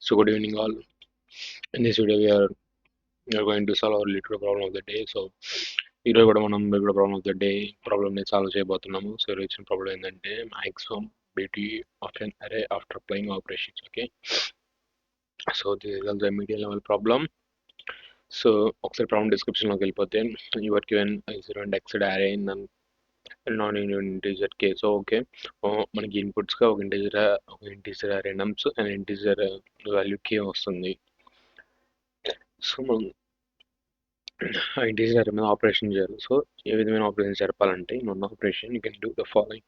So good evening all. In this video we are going to solve our literal problem of the day. So ఈరోజు కూడా మనం literal problem of the day problem ని solve చేయబోతున్నాము. So ఈరోజు ఇచ్చిన problem ఏంటంటే maximum BT of an array after applying operations. Okay. So this is also a medium level problem. So ఒకసారి problem description లోకి వెళ్ళిపోతే your given 0 and x array in non integer K. So okay, మనకి ఇన్పుట్స్గా ఒక integer అరే నమ్స్ and integer value కే వస్తుంది. So మనం ఆ integer అరే మీద ఆపరేషన్ చేయాలి. సో ఏ విధమైన ఆపరేషన్ జరపాలంటే in operation you can do the following.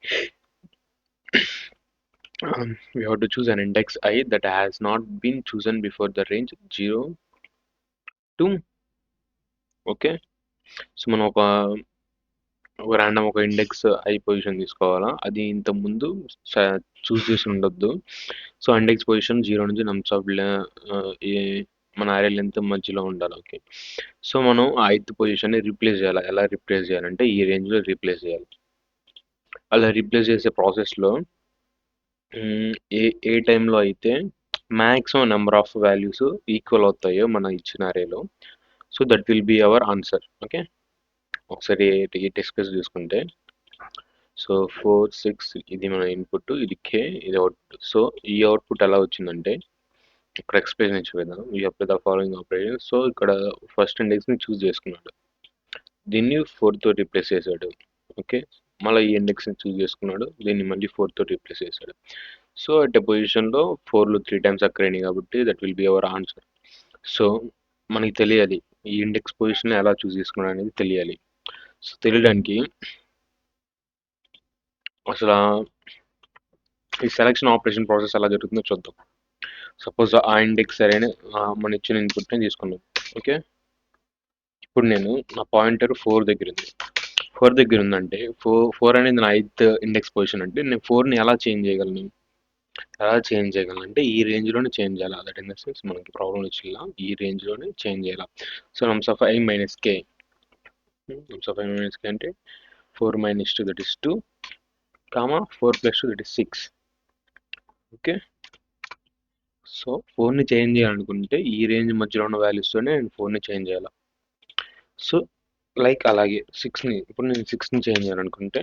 We have to choose an index I that has not been chosen before the range 0 to. Okay, so మనం ఒక ర్యాండమ్ ఒక ఇండెక్స్ ఐ పొజిషన్ తీసుకోవాలా, అది ఇంత ముందు చూస్ చేసి ఉండొద్దు. సో ఇండెక్స్ పొజిషన్ 0 నుంచి నమ్స్ ఆఫ్ మన అరే లెంత్ మధ్యలో ఉండాలి. ఓకే, సో మనం ఆ ఐత్ పొజిషన్ని రీప్లేస్ చేయాలి. ఎలా రీప్లేస్ చేయాలంటే ఈ రేంజ్లో రీప్లేస్ చేయాలి. అలా రీప్లేస్ చేసే ప్రాసెస్లో ఏ టైంలో అయితే maximum number of values equal అవుతాయో మన ఇచ్చిన అరేలో, so that will be our answer. Okay, ఒకసారి డిస్కస్ చేసుకుంటే సో 4 6 ఇది మన ఇన్పుట్, ఇది కే, ఇది అవుట్పుట్. సో ఈ అవుట్పుట్ ఎలా వచ్చిందంటే ఇక్కడ ఎక్స్ప్లెయిన్ చేద్దాం. ఈ apply the following operation. So ఇక్కడ ఫస్ట్ ఇండెక్స్ని చూస్ చేసుకున్నాడు, దీన్ని 4తో రీప్లేస్ చేశాడు. ఓకే, మళ్ళీ ఈ ఇండెక్స్ని చూస్ చేసుకున్నాడు, దీన్ని మళ్ళీ 4తో రీప్లేస్ చేశాడు. సో అట్ పొజిషన్లో 4లు 3 టైమ్స్ అక్కరైనాయి కాబట్టి that will be our answer. So మనకి తెలియాలి ఈ ఇండెక్స్ పొజిషన్ ఎలా చూస్ చేసుకున్నాడు అనేది తెలియాలి. సో తెలియడానికి అసలు ఈ సెలక్షన్ ఆపరేషన్ ప్రాసెస్ ఎలా జరుగుతుందో చూద్దాం. సపోజ్ ఆ ఇండెక్స్ సరైన మన ఇచ్చిన ఇన్పుట్ని తీసుకున్నాం. ఓకే, ఇప్పుడు నేను నా పాయింటర్ 4 దగ్గర ఉంది. 4 దగ్గర ఉందంటే 4 అనేది నా 8th ఇండెక్స్ పొజిషన్. అంటే నేను 4ని ఎలా చేంజ్ చేయగలను అంటే ఈ రేంజ్లోనే చేంజ్ చేయాలి. దట్ ఇన్ ద సెన్స్ మనకి ప్రాబ్లం వచ్చిలా ఈ రేంజ్లోనే చేంజ్ చేయాలి. So nums of I minus k, nums of I minus k అంటే 4 minus 2 that is 2, 4 plus 2 that is 6. Okay, so 4ని చేంజ్ చేయాలనుకుంటే ఈ రేంజ్ మధ్యలో ఉన్న వాల్యూస్తోనే నేను 4ని చేంజ్ చేయాలి. సో లైక్ అలాగే 6ని, ఇప్పుడు నేను 6ని చేంజ్ చేయాలనుకుంటే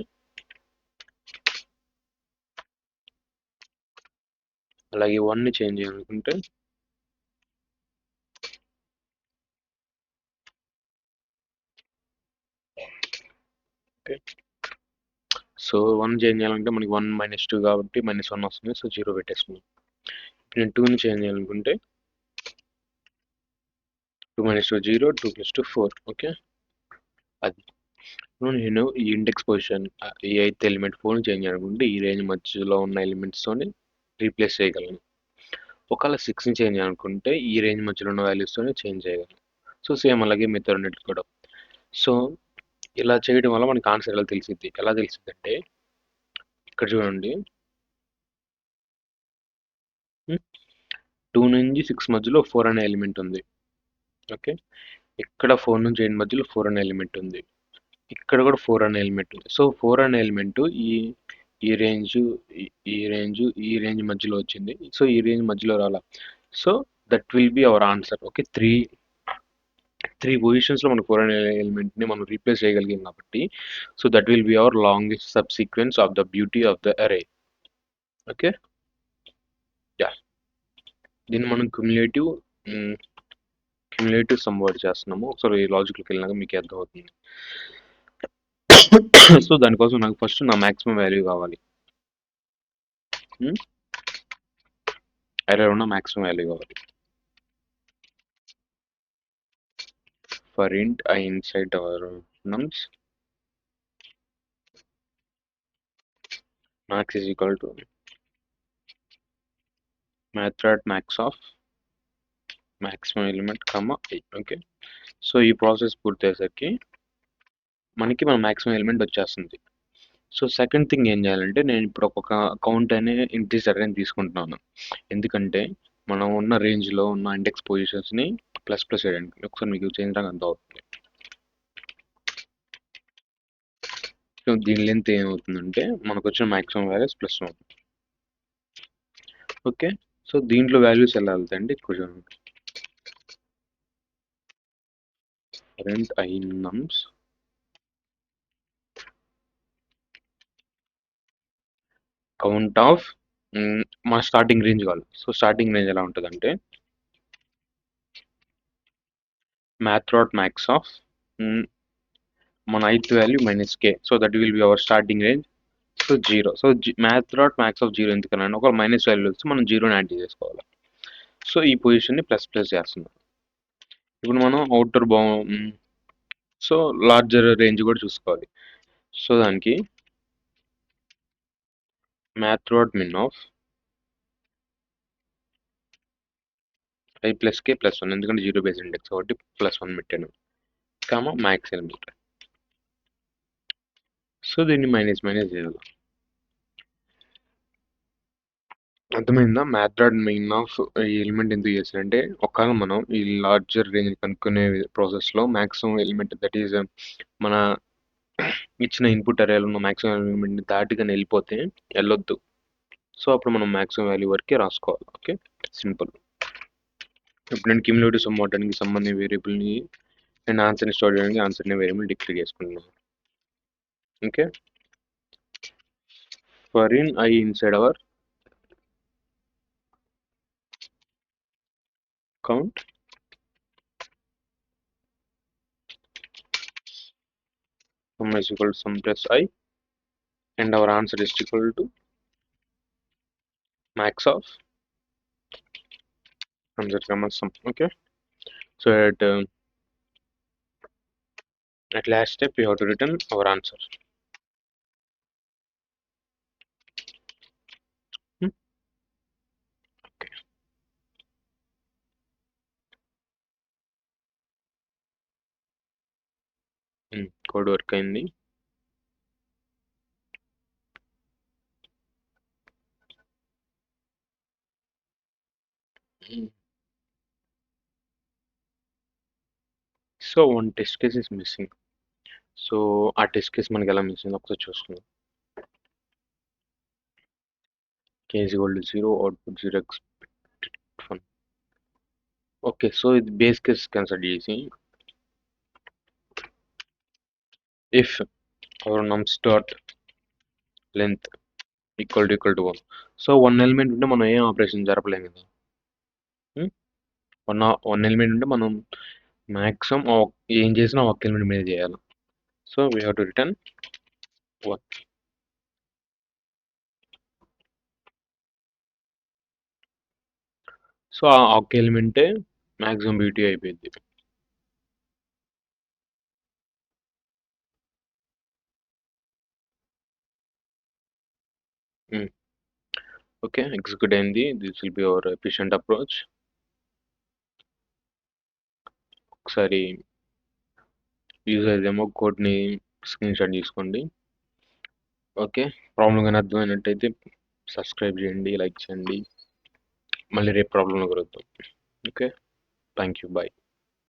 అలాగే 1ని చేంజ్ చేయాలనుకుంటే ఓకే, సో 1 చేంజ్ చేయాలంటే మనకి 1 మైనస్ 2 కాబట్టి -1 వస్తుంది. సో 0 పెట్టేసుకున్నాం. ఇప్పుడు నేను 2ని చేంజ్ చేయాలనుకుంటే 2 మైనస్ 2 0, 2 ప్లస్ 2 4. ఓకే, అది నేను ఈ ఇండెక్స్ పొజిషన్ ఈ 8th ఎలిమెంట్ 4ని చేంజ్ చేయాలనుకుంటే ఈ రేంజ్ మధ్యలో ఉన్న ఎలిమెంట్స్తోని రీప్లేస్ చేయగలను. ఒకవేళ 6ని చేంజ్ చేయాలనుకుంటే ఈ రేంజ్ మధ్యలో ఉన్న వాల్యూస్తోనే చేంజ్ చేయగలను. సో సేమ్ అలాగే మిగతా రెండింటికి కూడా. సో ఇలా చేయడం వల్ల మనకి ఆన్సర్ ఎలా తెలిసిద్ది అంటే ఇక్కడ చూడండి, 2 నుంచి 6 మధ్యలో 4 అనే ఎలిమెంట్ ఉంది. ఓకే, ఇక్కడ 4 నుంచి 8 మధ్యలో 4 అనే ఎలిమెంట్ ఉంది, ఇక్కడ కూడా 4 అనే ఎలిమెంట్ ఉంది. సో 4 అనే ఎలిమెంట్ ఈ రేంజ్ మధ్యలో వచ్చింది. సో ఈ రేంజ్ మధ్యలో రాలా. So that will be our answer. Okay, three పొజిషన్స్లో మనకు 4 అనే ఎలిమెంట్ని మనం రీప్లేస్ చేయగలిగాం కాబట్టి so that will be our longest subsequence of the beauty of the array. Okay, yeah, దీన్ని మనం క్యుములేటివ్ సమ్ వర్డ్ చేస్తున్నాము. ఒకసారి లాజిక్లోకి వెళ్ళినాక మీకు అర్థమవుతుంది. సో దానికోసం నాకు ఫస్ట్ నా మ్యాక్సిమం వాల్యూ కావాలి, అరేలో ఉన్న మ్యాక్సిమం వాల్యూ కావాలి. For int I inside our nums, max is equal to method max of maximum element comma I. Okay, so ఈ ప్రాసెస్ పూర్తయ్యేసరికి మనకి మన మ్యాక్సిమం ఎలిమెంట్ వచ్చేస్తుంది. సో సెకండ్ థింగ్ ఏం చేయాలంటే నేను ఇప్పుడు ఒక కౌంట్ అనే ఇంటీజర్ అని తీసుకుంటున్నాను. ఎందుకంటే మనం ఉన్న రేంజ్లో ఉన్న ఇండెక్స్ పొజిషన్స్ని ప్లస్ చేయడానికి. ఒకసారి మీకు చేంజ్ రాగా అంత అవుతుంది. సో దీని లెంత్ ఏమవుతుందంటే మనకు వచ్చిన మ్యాక్సిమం వాల్యూస్ +1. ఓకే, సో దీంట్లో వాల్యూస్ ఎలా వెళ్తాయండి ఇక్కడ చూడండి. Current I nums count of మా స్టార్టింగ్ రేంజ్ కావాలి. సో స్టార్టింగ్ రేంజ్ ఎలా ఉంటుందంటే మ్యాథ్ డాట్ మ్యాక్స్ ఆఫ్ మన ith value minus k. So that will be our starting range. So zero. So math dot max of zero ఎందుకనండి, ఒక minus value వస్తే మనం జీరోని add చేసుకోవాలి. So ఈ పొజిషన్ని ప్లస్ ప్లస్ చేస్తున్నాం. ఇప్పుడు మనం అవుటర్ సో లార్జర్ రేంజ్ కూడా చూసుకోవాలి. సో దానికి math dot min of i plus k plus one, ఎందుకంటే జీరో బేస్ ఇండెక్స్ కాబట్టి ప్లస్ వన్ పెట్టాను, కామా మ్యాక్స్ ఎలిమెంట్. సో దీన్ని మైనస్ మైనస్ చేయాలి. అర్థమైందా? మ్యాథ్ డాట్ మెయిన్ ఆఫ్ ఈ ఎలిమెంట్ ఎందుకు చేసానంటే, ఒకవేళ మనం ఈ లార్జర్ రేంజ్ కనుక్కునే ప్రాసెస్లో మ్యాక్సిమం ఎలిమెంట్ దట్ ఈజ్ మన ఇచ్చిన ఇన్పుట్ అరేలో ఉన్న మ్యాక్సిమం ఎలిమెంట్ దాటిగానే వెళ్ళిపోతే వెళ్ళొద్దు. సో అప్పుడు మనం మ్యాక్సిమం వాల్యూ వరకే రాసుకోవాలి. Okay, simple. ఇప్పుడు నేను క్యూములేటివ్ సమ్ అవడానికి సంబంధించిన వేరియబుల్ని నేను ఆన్సర్ని స్టోర్ చేయడానికి ఆన్సర్ని వేరియబుల్ డిక్లేర్ చేసుకుంటున్నాను. Okay, for in I inside our count sum is equal to sum plus I and our answer is equal to max of answer comma sum. Okay, so at last step we have to return our answer. Code work అయింది. So one test case is missing. So ఆ test case మనకి ఎలా missing ఒకసారి చూసుకుందాం. k is equal to 0, output 0 expected 1. Okay, so ఇది base case consider చేసి if hour నమ్స్ dot length equal to 1. So one element ఉంటే మనం ఏం ఆపరేషన్ జరపలేం కదా. వన్ ఎలిమెంట్ ఉంటే మనం మ్యాక్సిమం ఏం చేసినా ఒక ఎలిమెంట్ మీద చేయాలి. So we have to return 1. So ఆ ఒక్క ఎలిమెంటే మ్యాక్సిమం బ్యూటీ అయిపోయింది. ఓకే, ఎగ్జిక్యూట్ అయింది. This will be hour efficient approach. ఒకసారి యూజ్ అయ్యేదేమో కోడ్ని స్క్రీన్ షాట్ తీసుకోండి. ఓకే, ప్రాబ్లం కానీ అర్థమైనట్టయితే సబ్స్క్రైబ్ చేయండి, లైక్ చేయండి. మళ్ళీ రేపు ప్రాబ్లంలో కలుద్దాం. Okay, thank you, bye.